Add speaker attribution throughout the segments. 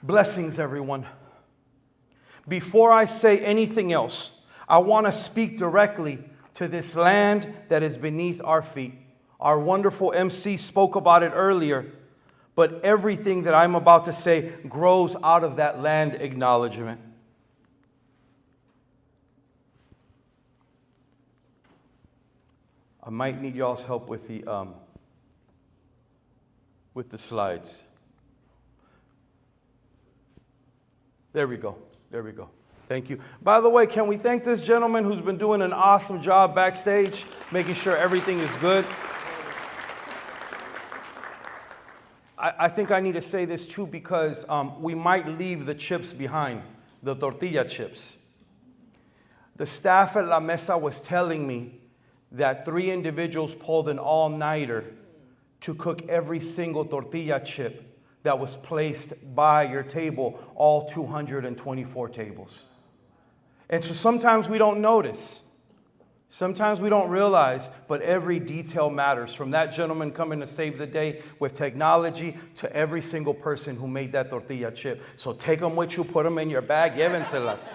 Speaker 1: Blessings, everyone. Before I say anything else, I want to speak directly to this land that is beneath our feet. Our wonderful MC spoke about it earlier, but everything that I'm about to say grows out of that land acknowledgement. I might need y'all's help with the slides. There we go. There we go. Thank you. By the way, can we thank this gentleman who's been doing an awesome job backstage, making sure everything is good? I think I need to say this too because we might leave the chips behind, the tortilla chips. The staff at La Mesa was telling me that 3 individuals pulled an all-nighter to cook every single tortilla chip that was placed by your table, all 224 tables. And so sometimes we don't notice. Sometimes we don't realize, but every detail matters. From that gentleman coming to save the day with technology to every single person who made that tortilla chip. So take them with you, put them in your bag, llévenselas.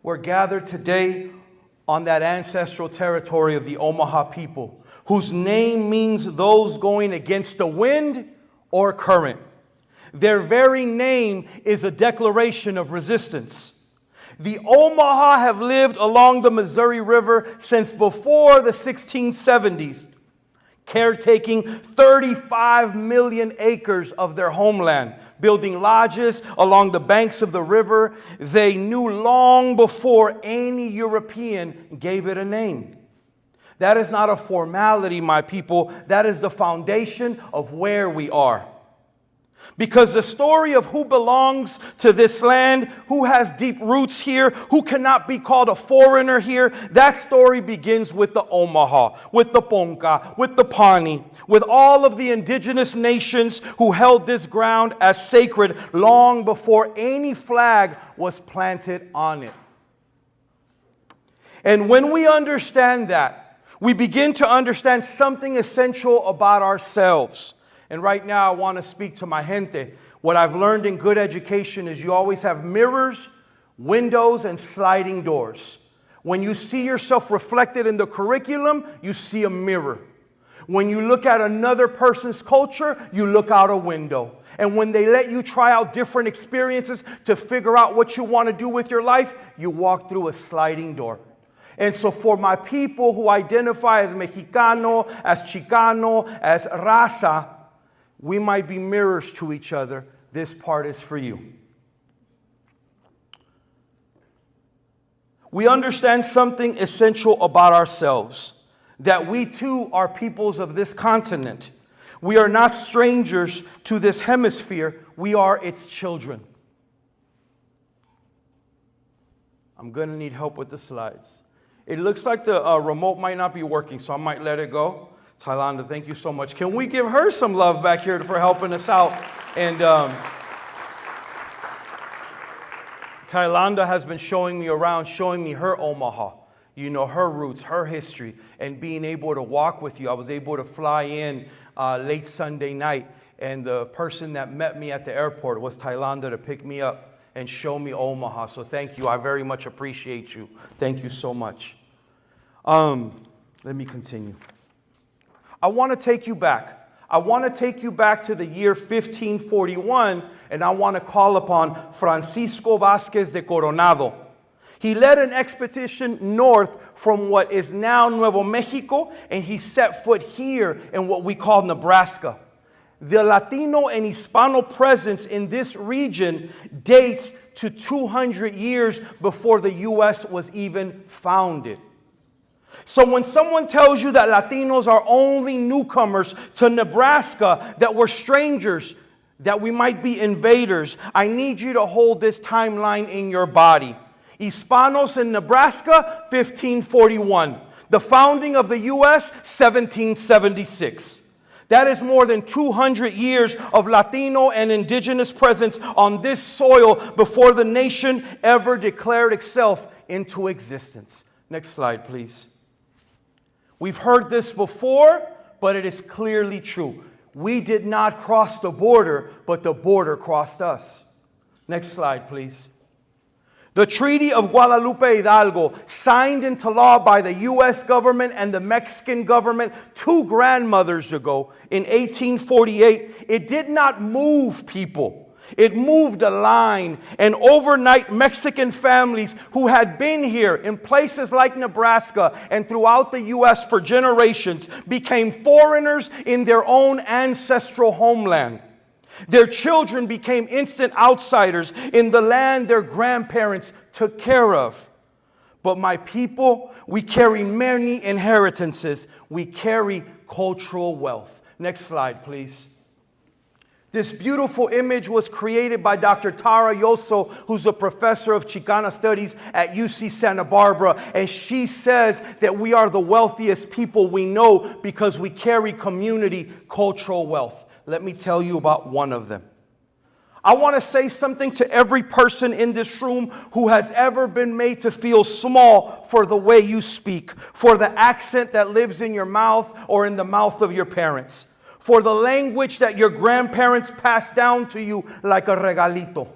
Speaker 1: We're gathered today on that ancestral territory of the Omaha people, whose name means those going against the wind or current. Their very name is a declaration of resistance. The Omaha have lived along the Missouri River since before the 1670s, caretaking 35 million acres of their homeland, building lodges along the banks of the river. They knew long before any European gave it a name. That is not a formality, my people. That is the foundation of where we are. Because the story of who belongs to this land, who has deep roots here, who cannot be called a foreigner here, that story begins with the Omaha, with the Ponca, with the Pawnee, with all of the indigenous nations who held this ground as sacred long before any flag was planted on it. And when we understand that, we begin to understand something essential about ourselves. And right now I want to speak to my gente. What I've learned in good education is you always have mirrors, windows, and sliding doors. When you see yourself reflected in the curriculum, you see a mirror. When you look at another person's culture, you look out a window. And when they let you try out different experiences to figure out what you want to do with your life, you walk through a sliding door. And so for my people who identify as Mexicano, as Chicano, as Raza, we might be mirrors to each other. This part is for you. We understand something essential about ourselves, that we too are peoples of this continent. We are not strangers to this hemisphere. We are its children. I'm going to need help with the slides. It looks like the remote might not be working, so I might let it go. Thailanda, thank you so much. Can we give her some love back here for helping us out? And Thailanda has been showing me around, showing me her Omaha, you know, her roots, her history, and being able to walk with you. I was able to fly in late Sunday night, and the person that met me at the airport was Thailanda to pick me up and show me Omaha. So thank you. I very much appreciate you. Thank you so much. Let me continue. I want to take you back. I want to take you back to the year 1541, and I want to call upon Francisco Vázquez de Coronado. He led an expedition north from what is now Nuevo Mexico, and he set foot here in what we call Nebraska. The Latino and Hispano presence in this region dates to 200 years before the U.S. was even founded. So when someone tells you that Latinos are only newcomers to Nebraska, that we're strangers, that we might be invaders, I need you to hold this timeline in your body. Hispanos in Nebraska, 1541. The founding of the U.S., 1776. That is more than 200 years of Latino and indigenous presence on this soil before the nation ever declared itself into existence. Next slide, please. We've heard this before, but it is clearly true. We did not cross the border, but the border crossed us. Next slide, please. The Treaty of Guadalupe Hidalgo, signed into law by the U.S. government and the Mexican government 2 grandmothers ago in 1848, it did not move people. It moved a line, and overnight Mexican families who had been here in places like Nebraska and throughout the U.S. for generations became foreigners in their own ancestral homeland. Their children became instant outsiders in the land their grandparents took care of. But my people, we carry many inheritances. We carry cultural wealth. Next slide, please. This beautiful image was created by Dr. Tara Yoso, who's a professor of Chicana studies at UC Santa Barbara. And she says that we are the wealthiest people we know because we carry community cultural wealth. Let me tell you about one of them. I want to say something to every person in this room who has ever been made to feel small for the way you speak, for the accent that lives in your mouth or in the mouth of your parents, for the language that your grandparents passed down to you like a regalito.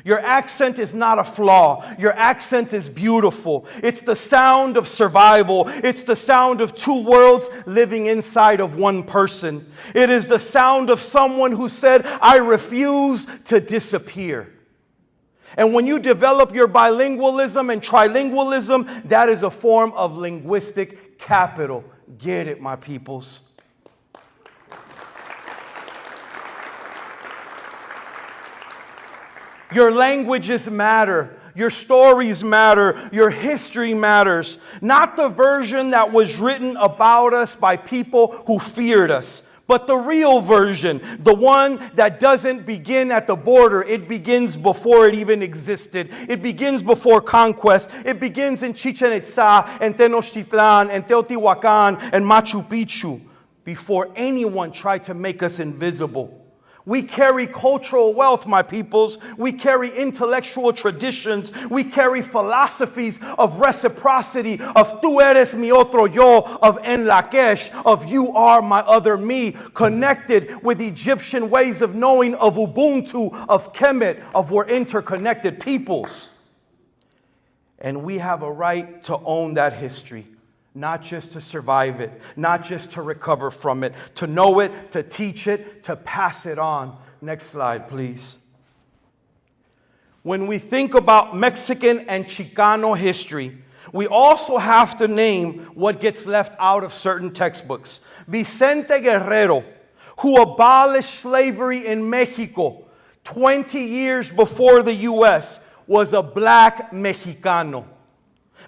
Speaker 1: Your accent is not a flaw. Your accent is beautiful. It's the sound of survival. It's the sound of 2 worlds living inside of one person. It is the sound of someone who said, I refuse to disappear. And when you develop your bilingualism and trilingualism, that is a form of linguistic capital. Get it, my peoples. Your languages matter. Your stories matter. Your history matters. Not the version that was written about us by people who feared us, but the real version, the one that doesn't begin at the border. It begins before it even existed. It begins before conquest. It begins in Chichen Itza and Tenochtitlan and Teotihuacan and Machu Picchu, before anyone tried to make us invisible. We carry cultural wealth, my peoples. We carry intellectual traditions. We carry philosophies of reciprocity, of tú eres mi otro yo, of en Lakesh, of you are my other me, connected with Egyptian ways of knowing, of Ubuntu, of Kemet, of we're interconnected peoples. And we have a right to own that history. Not just to survive it, not just to recover from it, to know it, to teach it, to pass it on. Next slide, please. When we think about Mexican and Chicano history, we also have to name what gets left out of certain textbooks. Vicente Guerrero, who abolished slavery in Mexico 20 years before the U.S., was a black Mexicano.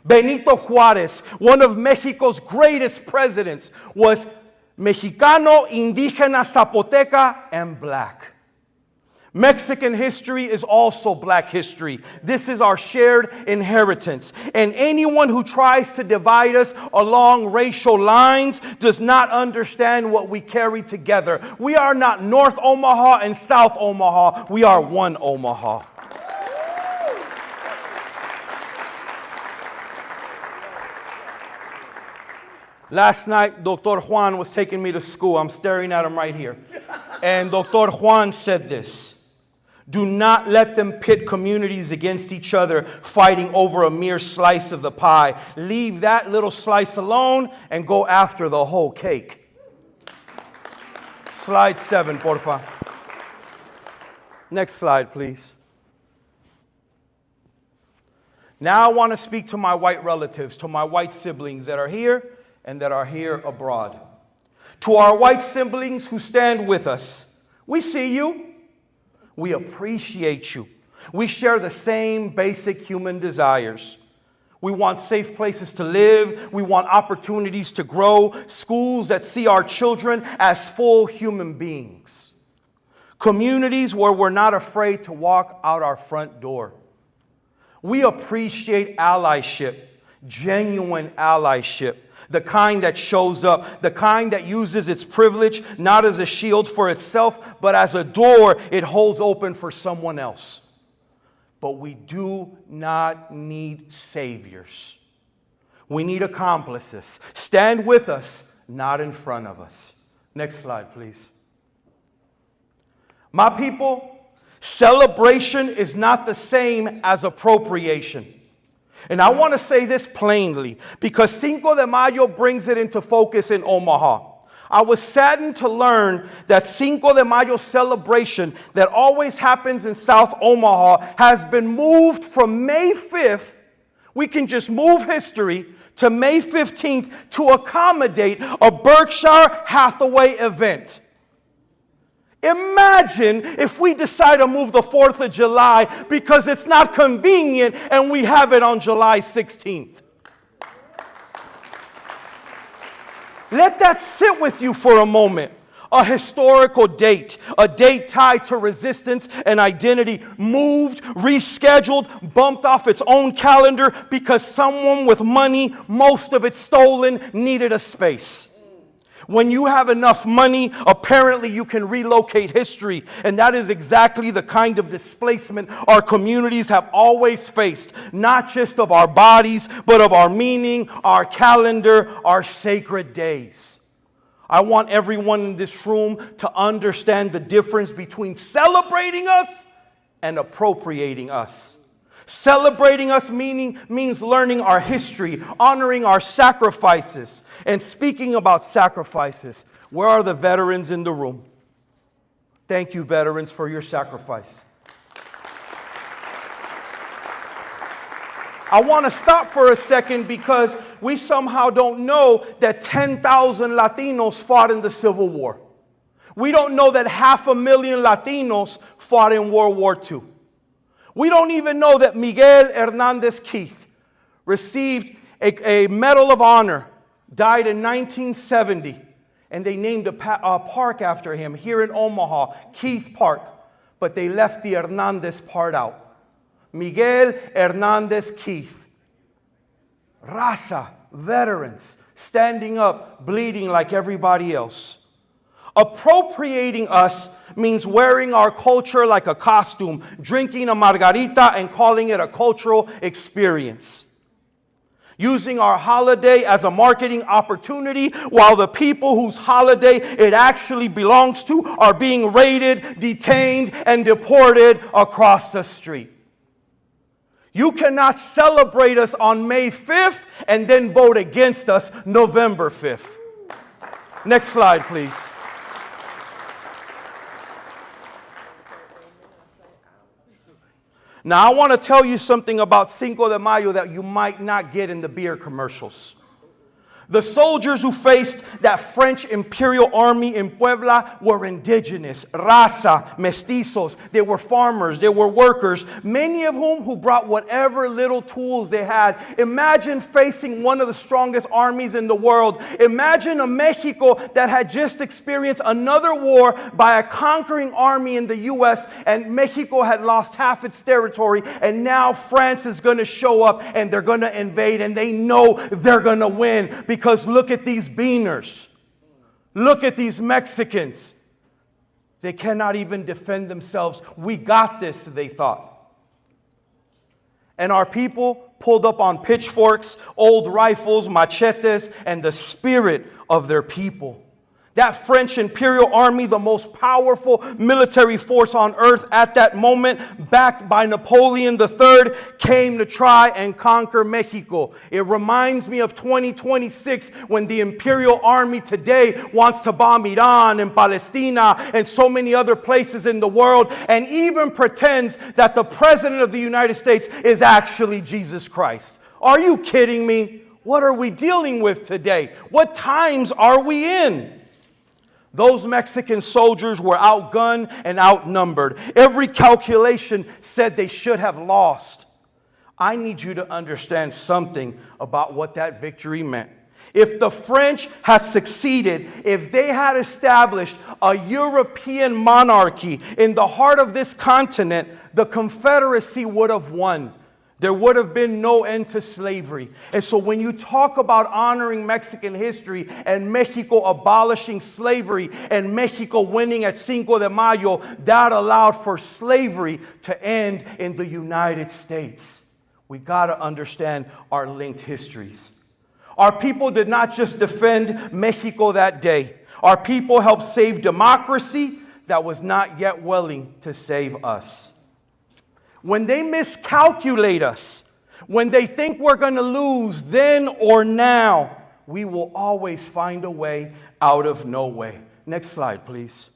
Speaker 1: Benito Juárez, one of Mexico's greatest presidents, was Mexicano, Indígena, Zapoteca, and black. Mexican history is also black history. This is our shared inheritance. And anyone who tries to divide us along racial lines does not understand what we carry together. We are not North Omaha and South Omaha. We are one Omaha. Last night, Dr. Juan was taking me to school. I'm staring at him right here. And Dr. Juan said this: do not let them pit communities against each other, fighting over a mere slice of the pie. Leave that little slice alone and go after the whole cake. Slide 7, porfa. Next slide, please. Now I want to speak to my white relatives, to my white siblings that are here and that are here abroad. To our white siblings who stand with us, we see you. We appreciate you. We share the same basic human desires. We want safe places to live. We want opportunities to grow. Schools that see our children as full human beings. Communities where we're not afraid to walk out our front door. We appreciate allyship, genuine allyship. The kind that shows up, the kind that uses its privilege not as a shield for itself, but as a door it holds open for someone else. But we do not need saviors. We need accomplices. Stand with us, not in front of us. Next slide, please. My people, celebration is not the same as appropriation. And I want to say this plainly because Cinco de Mayo brings it into focus in Omaha. I was saddened to learn that Cinco de Mayo celebration that always happens in South Omaha has been moved from May 5th. We can just move history to May 15th to accommodate a Berkshire Hathaway event. Imagine if we decide to move the 4th of July because it's not convenient and we have it on July 16th. Let that sit with you for a moment. A historical date, a date tied to resistance and identity, moved, rescheduled, bumped off its own calendar because someone with money, most of it stolen, needed a space. When you have enough money, apparently you can relocate history. And that is exactly the kind of displacement our communities have always faced. Not just of our bodies, but of our meaning, our calendar, our sacred days. I want everyone in this room to understand the difference between celebrating us and appropriating us. Celebrating us means learning our history, honoring our sacrifices. And speaking about sacrifices, where are the veterans in the room? Thank you, veterans, for your sacrifice. I want to stop for a second because we somehow don't know that 10,000 Latinos fought in the Civil War. We don't know that 500,000 Latinos fought in World War II. We don't even know that Miguel Hernandez Keith received a Medal of Honor, died in 1970, and they named a park after him here in Omaha, Keith Park, but they left the Hernandez part out. Miguel Hernandez Keith. Raza, veterans, standing up, bleeding like everybody else. Appropriating us means wearing our culture like a costume, drinking a margarita and calling it a cultural experience. Using our holiday as a marketing opportunity while the people whose holiday it actually belongs to are being raided, detained, and deported across the street. You cannot celebrate us on May 5th and then vote against us November 5th. Next slide, please. Now, I want to tell you something about Cinco de Mayo that you might not get in the beer commercials. The soldiers who faced that French Imperial Army in Puebla were indigenous, raza, mestizos. They were farmers, they were workers, many of whom who brought whatever little tools they had. Imagine facing one of the strongest armies in the world. Imagine a Mexico that had just experienced another war by a conquering army in the U.S. and Mexico had lost half its territory, and now France is going to show up and they're going to invade, and they know they're going to win. Because look at these beaners. Look at these Mexicans. They cannot even defend themselves. We got this, they thought. And our people pulled up on pitchforks, old rifles, machetes, and the spirit of their people. That French Imperial Army, the most powerful military force on earth at that moment, backed by Napoleon III, came to try and conquer Mexico. It reminds me of 2026 when the Imperial Army today wants to bomb Iran and Palestine and so many other places in the world, and even pretends that the President of the United States is actually Jesus Christ. Are you kidding me? What are we dealing with today? What times are we in? Those Mexican soldiers were outgunned and outnumbered. Every calculation said they should have lost. I need you to understand something about what that victory meant. If the French had succeeded, if they had established a European monarchy in the heart of this continent, the Confederacy would have won. There would have been no end to slavery. And so when you talk about honoring Mexican history and Mexico abolishing slavery and Mexico winning at Cinco de Mayo, that allowed for slavery to end in the United States. We got to understand our linked histories. Our people did not just defend Mexico that day. Our people helped save democracy. that was not yet willing to save us. When they miscalculate us, when they think we're going to lose then or now, we will always find a way out of no way. Next slide, please.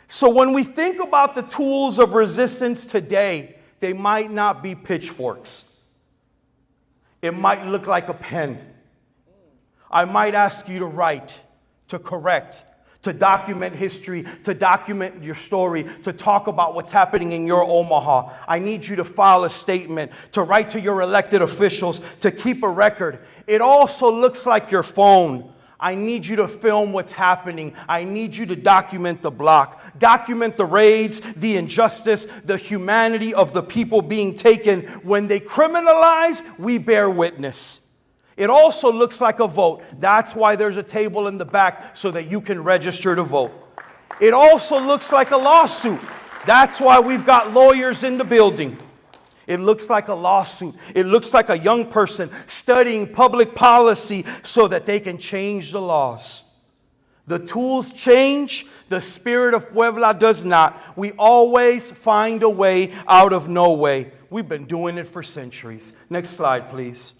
Speaker 1: So when we think about the tools of resistance today, they might not be pitchforks. It might look like a pen. I might ask you to write, to correct, to document history, to document your story, to talk about what's happening in your Omaha. I need you to file a statement, to write to your elected officials, to keep a record. It also looks like your phone. I need you to film what's happening. I need you to document the block. Document the raids, the injustice, the humanity of the people being taken. When they criminalize, we bear witness. It also looks like a vote. That's why there's a table in the back so that you can register to vote. It also looks like a lawsuit. That's why we've got lawyers in the building. It looks like a lawsuit. It looks like a young person studying public policy so that they can change the laws. The tools change. The spirit of Puebla does not. We always find a way out of no way. We've been doing it for centuries. Next slide, please.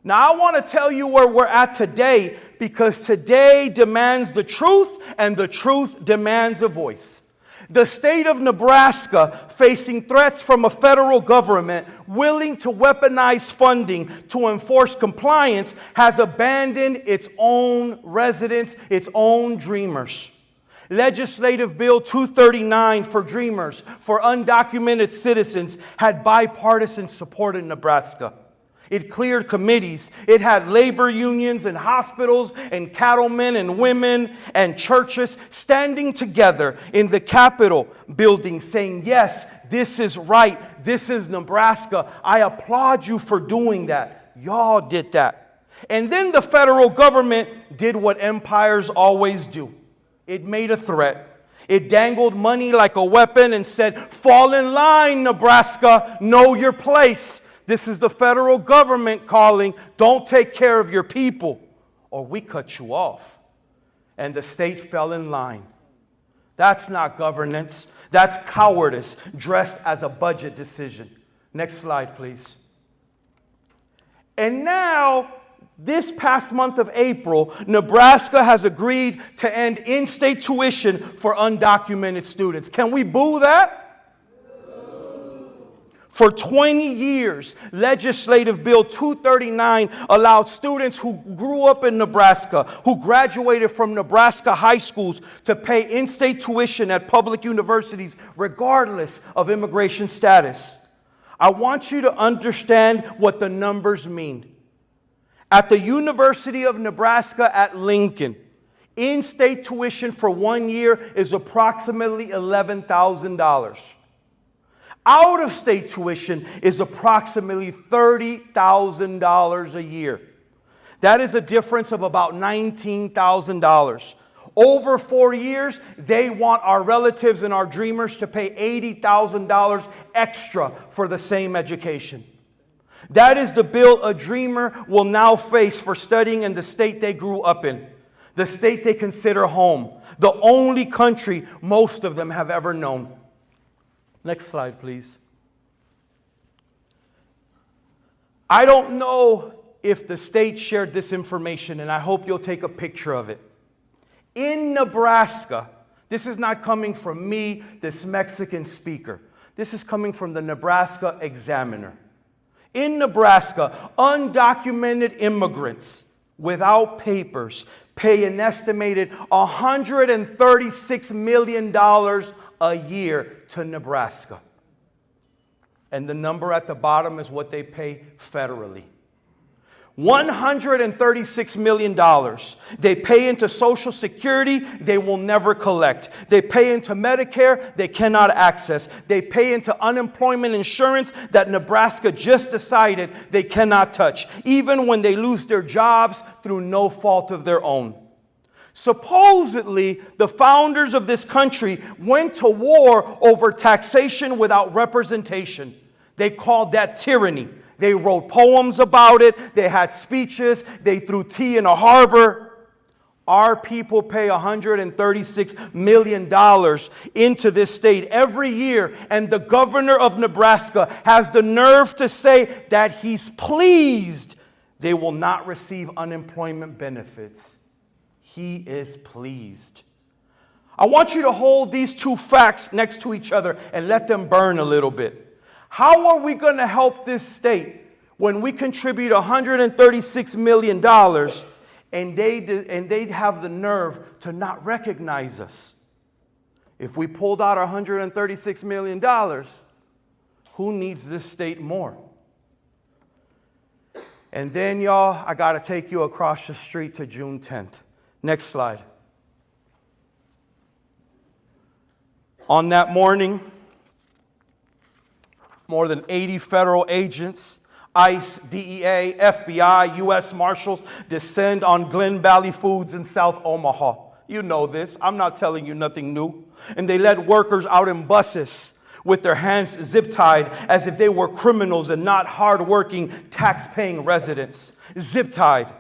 Speaker 1: Now, I want to tell you where we're at today, because today demands the truth, and the truth demands a voice. The state of Nebraska, facing threats from a federal government willing to weaponize funding to enforce compliance, has abandoned its own residents, its own dreamers. Legislative Bill 239 for dreamers, for undocumented citizens, had bipartisan support in Nebraska. It cleared committees. It had labor unions and hospitals and cattlemen and women and churches standing together in the Capitol building saying, yes, this is right. This is Nebraska. I applaud you for doing that. Y'all did that. And then the federal government did what empires always do. It made a threat. It dangled money like a weapon and said, fall in line, Nebraska. Know your place. This is the federal government calling, don't take care of your people, or we cut you off. And the state fell in line. That's not governance. That's cowardice dressed as a budget decision. Next slide, please. And now, this past month of April, Nebraska has agreed to end in-state tuition for undocumented students. Can we boo that? For 20 years, Legislative Bill 239 allowed students who grew up in Nebraska, who graduated from Nebraska high schools, to pay in-state tuition at public universities regardless of immigration status. I want you to understand what the numbers mean. At the University of Nebraska at Lincoln, in-state tuition for 1 year is approximately $11,000. Out-of-state tuition is approximately $30,000 a year. That is a difference of about $19,000. Over 4 years, they want our relatives and our dreamers to pay $80,000 extra for the same education. That is the bill a dreamer will now face for studying in the state they grew up in, the state they consider home, the only country most of them have ever known. Next slide, please. I don't know if the state shared this information, and I hope you'll take a picture of it. In Nebraska, this is not coming from me, this Mexican speaker. This is coming from the Nebraska Examiner. In Nebraska, undocumented immigrants without papers pay an estimated $136 million a year to Nebraska. And the number at the bottom is what they pay federally. $136 million. They pay into Social Security, they will never collect. They pay into Medicare, they cannot access. They pay into unemployment insurance that Nebraska just decided they cannot touch, even when they lose their jobs through no fault of their own. Supposedly, the founders of this country went to war over taxation without representation. They called that tyranny. They wrote poems about it. They had speeches. They threw tea in a harbor. Our people pay $136 million into this state every year. And the governor of Nebraska has the nerve to say that he's pleased they will not receive unemployment benefits. He is pleased. I want you to hold these two facts next to each other and let them burn a little bit. How are we going to help this state when we contribute $136 million and they have the nerve to not recognize us? If we pulled out $136 million, who needs this state more? And then, y'all, I got to take you across the street to June 10th. Next slide. On that morning, more than 80 federal agents, ICE, DEA, FBI, U.S. Marshals descend on Glen Valley Foods in South Omaha. You know this. I'm not telling you nothing new. And they led workers out in buses with their hands zip-tied as if they were criminals and not hard-working, tax-paying residents. Zip-tied.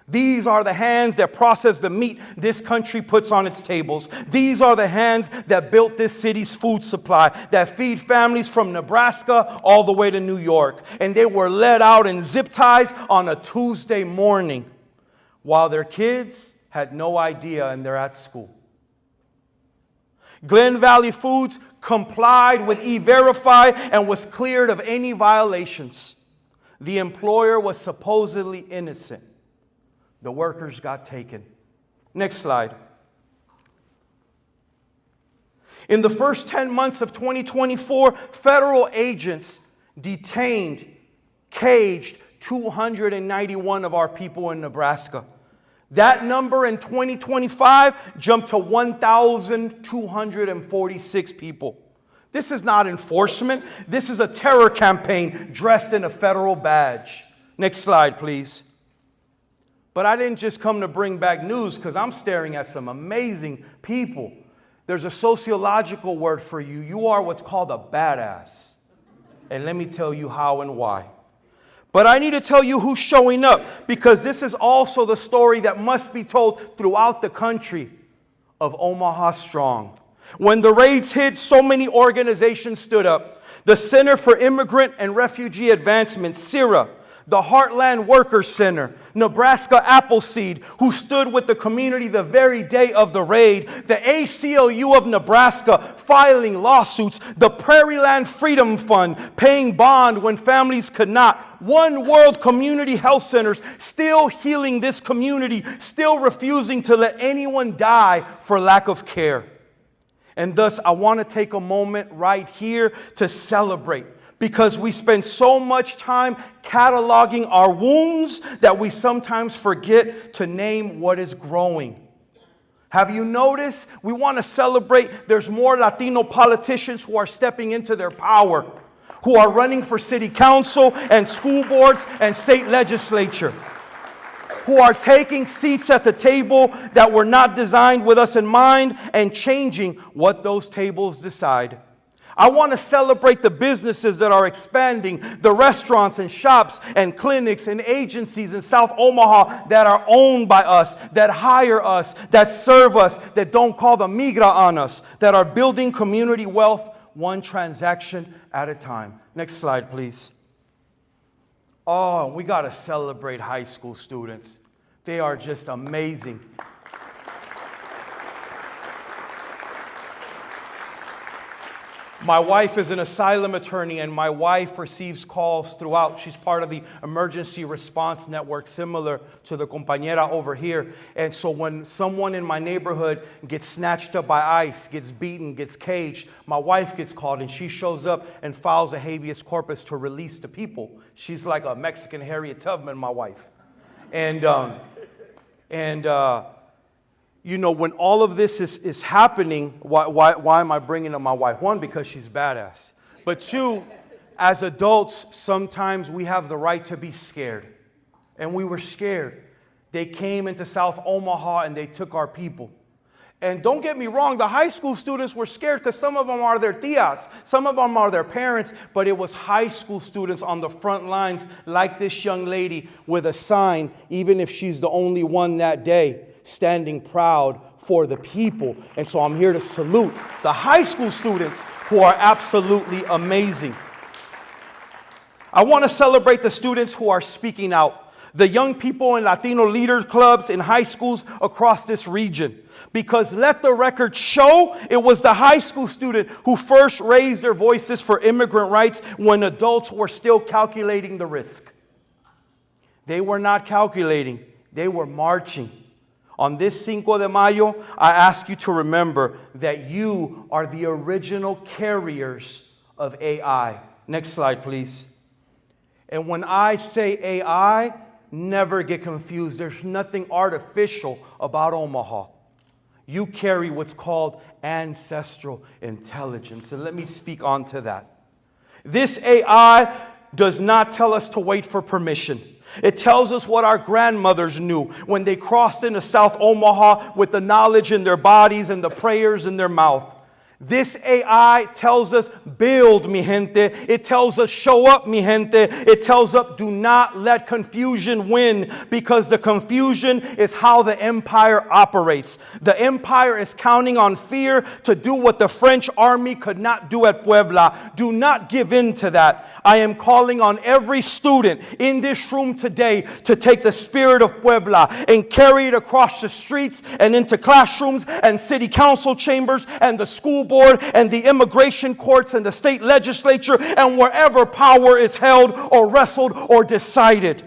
Speaker 1: These are the hands that process the meat this country puts on its tables. These are the hands that built this city's food supply, that feed families from Nebraska all the way to New York. And they were led out in zip ties on a Tuesday morning while their kids had no idea and they're at school. Glen Valley Foods complied with E-Verify and was cleared of any violations. The employer was supposedly innocent. The workers got taken. Next slide. In the first 10 months of 2024, federal agents detained, caged 291 of our people in Nebraska. That number in 2025 jumped to 1,246 people. This is not enforcement. This is a terror campaign dressed in a federal badge. Next slide, please. But I didn't just come to bring back news because I'm staring at some amazing people. There's a sociological word for you. You are what's called a badass. And let me tell you how and why. But I need to tell you who's showing up, because this is also the story that must be told throughout the country of Omaha Strong. When the raids hit, so many organizations stood up. The Center for Immigrant and Refugee Advancement, CIRA, the Heartland Workers Center, Nebraska Appleseed, who stood with the community the very day of the raid, the ACLU of Nebraska filing lawsuits, the Prairie Land Freedom Fund paying bond when families could not, One World Community Health Centers still healing this community, still refusing to let anyone die for lack of care. And thus, I want to take a moment right here to celebrate, because we spend so much time cataloging our wounds that we sometimes forget to name what is growing. Have you noticed? We want to celebrate. There's more Latino politicians who are stepping into their power, who are running for city council and school boards and state legislature, who are taking seats at the table that were not designed with us in mind and changing what those tables decide. I want to celebrate the businesses that are expanding, the restaurants and shops and clinics and agencies in South Omaha that are owned by us, that hire us, that serve us, that don't call the migra on us, that are building community wealth one transaction at a time. Next slide, please. Oh, we got to celebrate high school students. They are just amazing. My wife is an asylum attorney, and my wife receives calls throughout. She's part of the emergency response network, similar to the compañera over here. And so when someone in my neighborhood gets snatched up by ICE, gets beaten, gets caged, my wife gets called, and she shows up and files a habeas corpus to release the people. She's like a Mexican Harriet Tubman, my wife. You know, when all of this is happening, why am I bringing up my wife? One, because she's badass. But two, as adults, sometimes we have the right to be scared. And we were scared. They came into South Omaha and they took our people. And don't get me wrong, the high school students were scared because some of them are their tias, some of them are their parents, but it was high school students on the front lines like this young lady with a sign, even if she's the only one that day, standing proud for the people. And so I'm here to salute the high school students who are absolutely amazing. I want to celebrate the students who are speaking out, the young people in Latino leaders clubs in high schools across this region. Because let the record show, it was the high school student who first raised their voices for immigrant rights when adults were still calculating the risk. They were not calculating, they were marching. On this Cinco de Mayo, I ask you to remember that you are the original carriers of AI. Next slide, please. And when I say AI, never get confused. There's nothing artificial about Omaha. You carry what's called ancestral intelligence. And let me speak on to that. This AI does not tell us to wait for permission. It tells us what our grandmothers knew when they crossed into South Omaha with the knowledge in their bodies and the prayers in their mouth. This AI tells us, build, mi gente. It tells us, show up, mi gente. It tells us, do not let confusion win, because the confusion is how the empire operates. The empire is counting on fear to do what the French army could not do at Puebla. Do not give in to that. I am calling on every student in this room today to take the spirit of Puebla and carry it across the streets and into classrooms and city council chambers and the school board and the immigration courts and the state legislature and wherever power is held or wrestled or decided.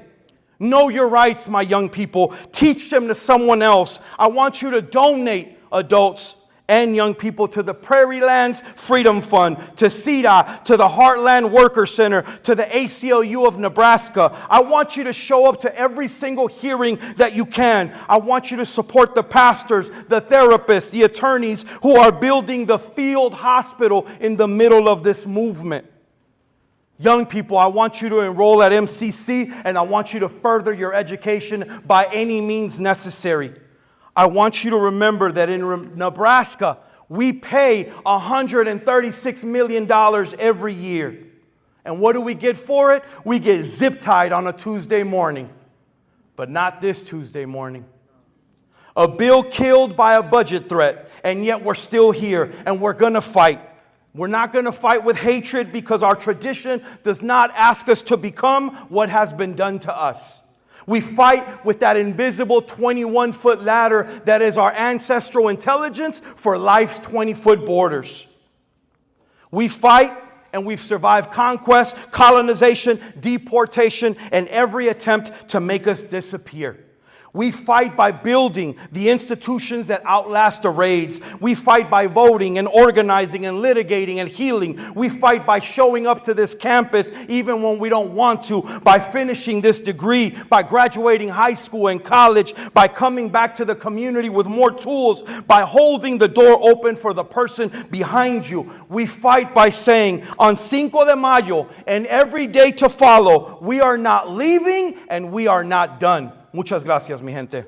Speaker 1: Know your rights, my young people. Teach them to someone else. I want you to donate, adults and young people, to the Prairie Lands Freedom Fund, to CEDA, to the Heartland Worker Center, to the ACLU of Nebraska. I want you to show up to every single hearing that you can. I want you to support the pastors, the therapists, the attorneys who are building the field hospital in the middle of this movement. Young people, I want you to enroll at MCC, and I want you to further your education by any means necessary. I want you to remember that in Nebraska, we pay $136 million every year. And what do we get for it? We get zip-tied on a Tuesday morning. But not this Tuesday morning. A bill killed by a budget threat, and yet we're still here, and we're going to fight. We're not going to fight with hatred, because our tradition does not ask us to become what has been done to us. We fight with that invisible 21-foot ladder that is our ancestral intelligence for life's 20-foot borders. We fight, and we've survived conquest, colonization, deportation, and every attempt to make us disappear. We fight by building the institutions that outlast the raids. We fight by voting and organizing and litigating and healing. We fight by showing up to this campus even when we don't want to, by finishing this degree, by graduating high school and college, by coming back to the community with more tools, by holding the door open for the person behind you. We fight by saying, on Cinco de Mayo and every day to follow, we are not leaving and we are not done. Muchas gracias, mi gente.